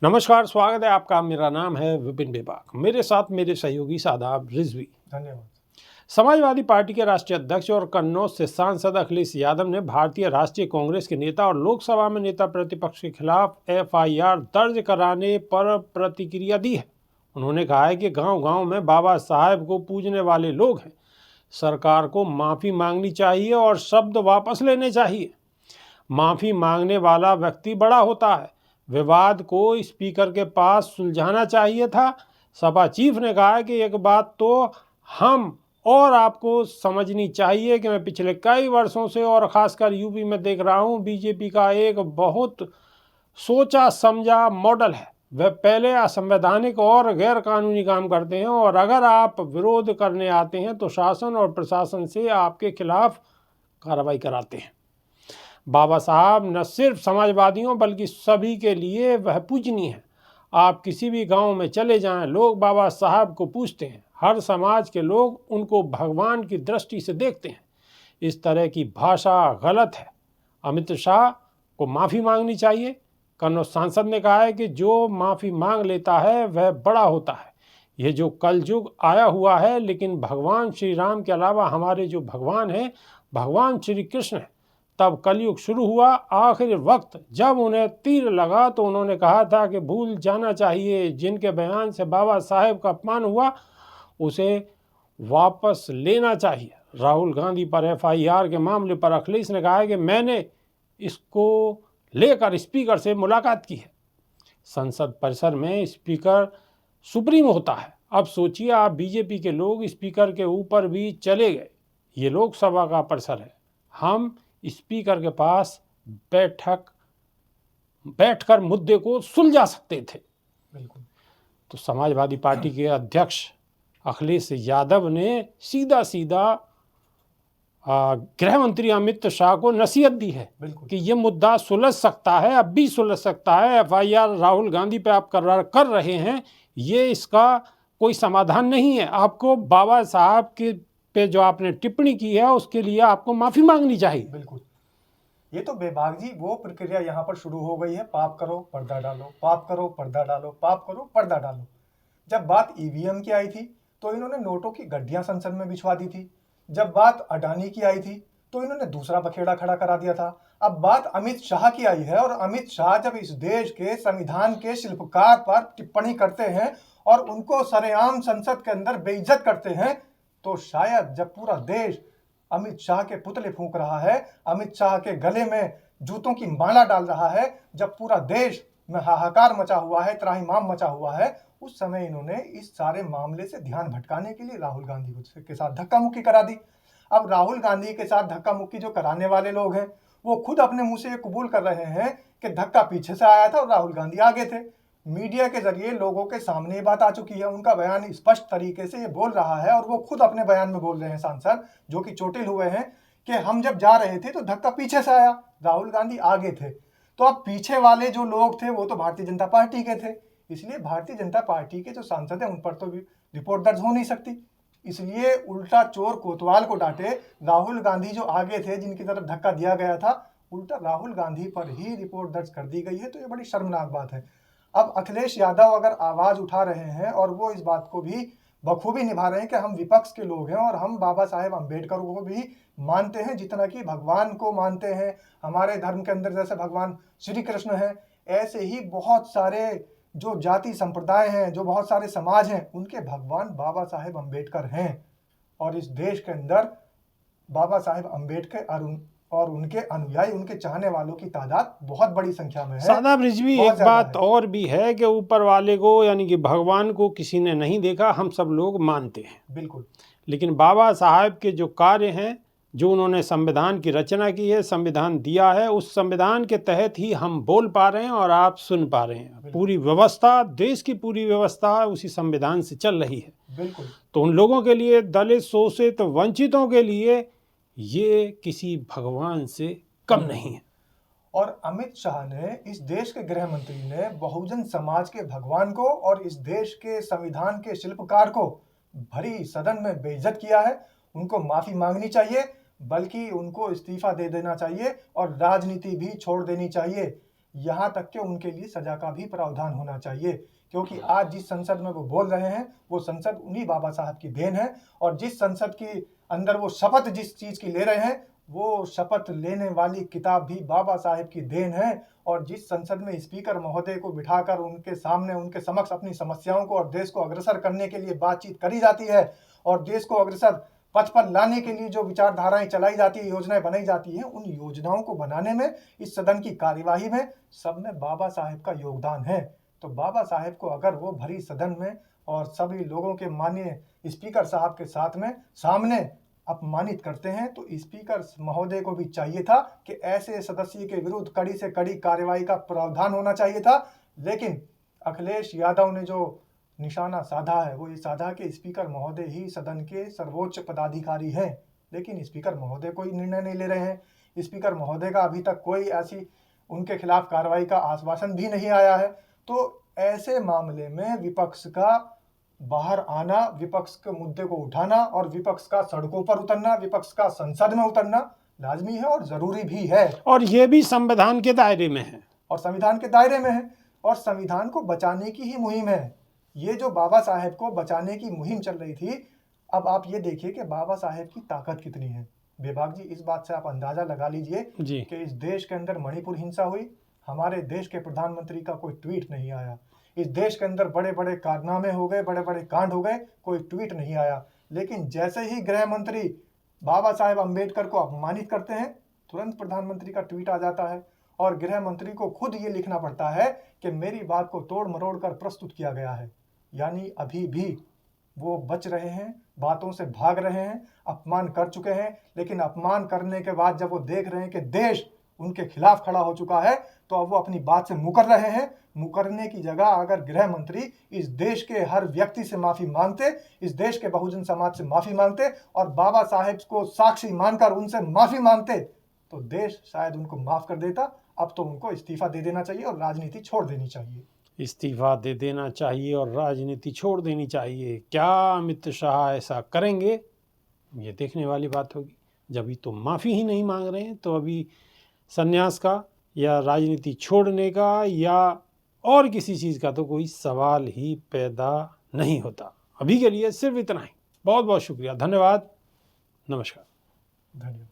नमस्कार, स्वागत है आपका। मेरा नाम है विपिन बेबाक। मेरे साथ मेरे सहयोगी शादाब रिजवी। धन्यवाद। समाजवादी पार्टी के राष्ट्रीय अध्यक्ष और कन्नौज से सांसद अखिलेश यादव ने भारतीय राष्ट्रीय कांग्रेस के नेता और लोकसभा में नेता प्रतिपक्ष के खिलाफ एफआईआर दर्ज कराने पर प्रतिक्रिया दी है। उन्होंने कहा है कि गांव-गांव में बाबा साहेब को पूजने वाले लोग हैं। सरकार को माफ़ी मांगनी चाहिए और शब्द वापस लेने चाहिए। माफ़ी मांगने वाला व्यक्ति बड़ा होता है। विवाद को स्पीकर के पास सुलझाना चाहिए था। सपा चीफ ने कहा है कि एक बात तो हम और आपको समझनी चाहिए कि मैं पिछले कई वर्षों से और ख़ासकर यूपी में देख रहा हूँ, बीजेपी का एक बहुत सोचा समझा मॉडल है। वह पहले असंवैधानिक और गैर कानूनी काम करते हैं और अगर आप विरोध करने आते हैं तो शासन और प्रशासन से आपके खिलाफ कार्रवाई कराते हैं। बाबा साहब न सिर्फ समाजवादियों बल्कि सभी के लिए वह पूजनीय है। आप किसी भी गांव में चले जाएं, लोग बाबा साहब को पूजते हैं। हर समाज के लोग उनको भगवान की दृष्टि से देखते हैं। इस तरह की भाषा गलत है। अमित शाह को माफ़ी मांगनी चाहिए। कन्नौज सांसद ने कहा है कि जो माफ़ी मांग लेता है वह बड़ा होता है। यह जो कलयुग आया हुआ है, लेकिन भगवान श्री राम के अलावा हमारे जो भगवान हैं, भगवान श्री कृष्ण हैं। तब कलयुग शुरू हुआ। आखिर वक्त जब उन्हें तीर लगा तो उन्होंने कहा था कि भूल जाना चाहिए। जिनके बयान से बाबा साहेब का अपमान हुआ उसे वापस लेना चाहिए। राहुल गांधी पर एफआईआर के मामले पर अखिलेश ने कहा है कि मैंने इसको लेकर स्पीकर से मुलाकात की है। संसद परिसर में स्पीकर सुप्रीम होता है। अब सोचिए, आप बीजेपी के लोग स्पीकर के ऊपर भी चले गए। ये लोकसभा का परिसर है। हम स्पीकर के पास बैठकर मुद्दे को सुलझा सकते थे। बिल्कुल। तो समाजवादी पार्टी के अध्यक्ष अखिलेश यादव ने सीधा सीधा गृह मंत्री अमित शाह को नसीहत दी है कि ये मुद्दा सुलझ सकता है, अब भी सुलझ सकता है। एफआईआर राहुल गांधी पे आप कर रहे हैं, ये इसका कोई समाधान नहीं है। आपको बाबा साहब के पे जो आपने टिप्पणी की है उसके लिए आपको माफ़ी मांगनी चाहिए। बिल्कुल। ये तो बेबाक जी वो प्रक्रिया यहाँ पर शुरू हो गई है। पाप करो पर्दा डालो, पाप करो पर्दा डालो, पाप करो पर्दा डालो। जब बात ईवीएम की आई थी तो इन्होंने नोटों की गड्डियां संसद में बिछवा दी थी। जब बात अडानी की आई थी तो इन्होंने दूसरा बखेड़ा खड़ा करा दिया था। अब बात अमित शाह की आई है और अमित शाह जब इस देश के संविधान के शिल्पकार पर टिप्पणी करते हैं और उनको सरेआम संसद के अंदर बेइज्जत करते हैं, तो शायद जब पूरा देश अमित शाह के पुतले फूंक रहा है, अमित शाह के गले में जूतों की माला डाल रहा है, जब पूरा देश में हाहाकार मचा हुआ है, त्राहिमाम मचा हुआ है, उस समय इन्होंने इस सारे मामले से ध्यान भटकाने के लिए राहुल गांधी के साथ धक्का मुक्की करा दी। अब राहुल गांधी के साथ धक्का मुक्की जो कराने वाले लोग हैं वो खुद अपने मुंह से ये कबूल कर रहे हैं कि धक्का पीछे से आया था और राहुल गांधी आगे थे। मीडिया के जरिए लोगों के सामने ये बात आ चुकी है। उनका बयान स्पष्ट तरीके से ये बोल रहा है और वो खुद अपने बयान में बोल रहे हैं, सांसद जो कि चोटिल हुए हैं, कि हम जब जा रहे थे तो धक्का पीछे से आया, राहुल गांधी आगे थे। तो अब पीछे वाले जो लोग थे वो तो भारतीय जनता पार्टी के थे, इसलिए भारतीय जनता पार्टी के जो सांसद हैं उन पर तो रिपोर्ट दर्ज हो नहीं सकती। इसलिए उल्टा चोर कोतवाल को डांटे। राहुल गांधी जो आगे थे, जिनकी तरफ धक्का दिया गया था, उल्टा राहुल गांधी पर ही रिपोर्ट दर्ज कर दी गई है। तो ये बड़ी शर्मनाक बात है। अब अखिलेश यादव अगर आवाज उठा रहे हैं और वो इस बात को भी बखूबी निभा रहे हैं कि हम विपक्ष के लोग हैं और हम बाबा साहेब अम्बेडकर को भी मानते हैं जितना कि भगवान को मानते हैं। हमारे धर्म के अंदर जैसे भगवान श्री कृष्ण है, ऐसे ही बहुत सारे जो जाति संप्रदाय हैं, जो बहुत सारे समाज हैं, उनके भगवान बाबा साहेब अम्बेडकर हैं। और इस देश के अंदर बाबा साहेब अम्बेडकर और उनके अनुयायी, उनके चाहने वालों की तादाद बहुत बड़ी संख्या में है। शादाब रिजवी, एक बात और भी है कि ऊपर वाले को यानी कि भगवान को किसी ने नहीं देखा, हम सब लोग मानते हैं। बिल्कुल। लेकिन बाबा साहब के जो कार्य हैं, जो उन्होंने संविधान की रचना की है, संविधान दिया है, उस संविधान के तहत ही हम बोल पा रहे हैं और आप सुन पा रहे हैं। पूरी व्यवस्था, देश की पूरी व्यवस्था उसी संविधान से चल रही है। बिल्कुल। तो उन लोगों के लिए, दलित, शोषित, वंचितों के लिए ये किसी भगवान से कम नहीं है। और अमित शाह ने, इस देश के गृह मंत्री ने बहुजन समाज के भगवान को और इस देश के संविधान के शिल्पकार को भरी सदन में बेइज्जत किया है। उनको माफी मांगनी चाहिए, बल्कि उनको इस्तीफा दे देना चाहिए और राजनीति भी छोड़ देनी चाहिए। यहाँ तक कि उनके लिए सजा का भी प्रावधान होना चाहिए, क्योंकि आज जिस संसद में वो बोल रहे हैं वो संसद उन्हीं बाबा साहब की देन है। और जिस संसद के अंदर वो शपथ जिस चीज की ले रहे हैं वो शपथ लेने वाली किताब भी बाबा साहेब की देन है। और जिस संसद में स्पीकर महोदय को बिठाकर उनके सामने उनके समक्ष अपनी समस्याओं को और देश को अग्रसर करने के लिए बातचीत करी जाती है और देश को अग्रसर पथ पर लाने के लिए जो विचारधाराएं चलाई जाती है, योजनाएं बनाई जाती है, उन योजनाओं को बनाने में, इस सदन की कार्यवाही में, सब में बाबा साहेब का योगदान है। तो बाबा साहेब को अगर वो भरी सदन में और सभी लोगों के माननीय स्पीकर साहब के साथ में सामने अपमानित करते हैं, तो स्पीकर महोदय को भी चाहिए था कि ऐसे सदस्य के विरुद्ध कड़ी से कड़ी कार्रवाई का प्रावधान होना चाहिए था। लेकिन अखिलेश यादव ने जो निशाना साधा है वो ये साधा कि स्पीकर महोदय ही सदन के सर्वोच्च पदाधिकारी हैं, लेकिन स्पीकर महोदय कोई निर्णय नहीं ले रहे हैं। स्पीकर महोदय का अभी तक कोई ऐसी उनके खिलाफ कार्रवाई का आश्वासन भी नहीं आया है। तो ऐसे मामले में विपक्ष का बाहर आना, विपक्ष के मुद्दे को उठाना और विपक्ष का सड़कों पर उतरना, विपक्ष का संसद में उतरना लाजमी है और जरूरी भी है। और ये भी संविधान के दायरे में है। और संविधान के दायरे में है और संविधान को बचाने की ही मुहिम है। ये जो बाबा साहेब को बचाने की मुहिम चल रही थी, अब आप ये देखिए कि बाबा साहेब की ताकत कितनी है। बेबाक जी, इस बात से आप अंदाजा लगा लीजिए कि इस देश के अंदर मणिपुर हिंसा हुई, हमारे देश के प्रधानमंत्री का कोई ट्वीट नहीं आया। इस देश के अंदर बड़े बड़े कारनामे हो गए, बड़े बड़े कांड हो गए, कोई ट्वीट नहीं आया। लेकिन जैसे ही गृह मंत्री बाबा साहेब अम्बेडकर को अपमानित करते हैं, तुरंत प्रधानमंत्री का ट्वीट आ जाता है और गृह मंत्री को खुद ये लिखना पड़ता है कि मेरी बात को तोड़ मरोड़ कर प्रस्तुत किया गया है। यानी अभी भी वो बच रहे हैं, बातों से भाग रहे हैं, अपमान कर चुके हैं। लेकिन अपमान करने के बाद जब वो देख रहे हैं कि देश उनके खिलाफ खड़ा हो चुका है, तो अब वो अपनी बात से मुकर रहे हैं। मुकरने की जगह अगर गृह मंत्री इस देश के हर व्यक्ति से माफी मांगते, इस देश के बहुजन समाज से माफी मांगते और बाबा साहेब को साक्षी मानकर उनसे माफी मांगते, तो देश शायद उनको माफ कर देता। अब तो उनको इस्तीफा दे देना चाहिए और राजनीति छोड़ देनी चाहिए। इस्तीफा दे देना चाहिए और राजनीति छोड़ देनी चाहिए। क्या अमित शाह ऐसा करेंगे, ये देखने वाली बात होगी। जब भी तो माफ़ी ही नहीं मांग रहे हैं, तो अभी संन्यास का या राजनीति छोड़ने का या और किसी चीज़ का तो कोई सवाल ही पैदा नहीं होता। अभी के लिए सिर्फ इतना ही। बहुत बहुत शुक्रिया, धन्यवाद, नमस्कार। धन्यवाद।